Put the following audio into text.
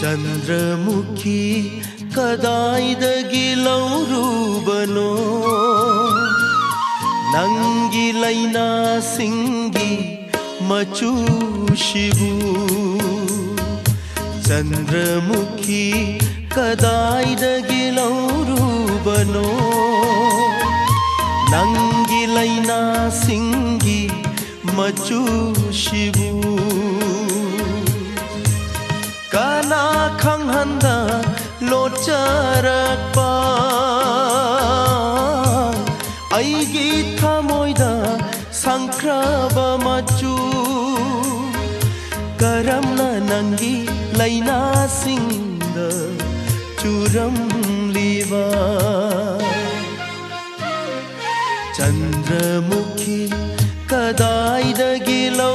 ಚಂದ್ರಮುಖಿ ಕದಾಯ್ದಗಿಲೌರೂಬನೋ ನಂಗಿಲೈನಾ ಸಿಂಗಿ ಮಚೂಶಿವು ಚಂದ್ರಮುಖಿ ಕದಾಯ್ದಗಿಲೌರೂಬನೋ ನಂಗಿಲೈನಾ ಸಿಂಗಿ ಮಚೂಶಿವು ಕಾನಾ ಖಂಹಂದ ಲೋಚರಕ್ಪಾ ಐಗಿ ಥಮೋಯ್ದ ಸಂಕ್ರಬ ಮಚ್ಚು ಕರಮ್ನ ನಂಗಿ ಲೈನಾ ಸಿಂದ ಚೂರಂ ಲಿವಾ ಚಂದ್ರಮುಖಿ ಕದಾಯ್ದಗಿಲೌ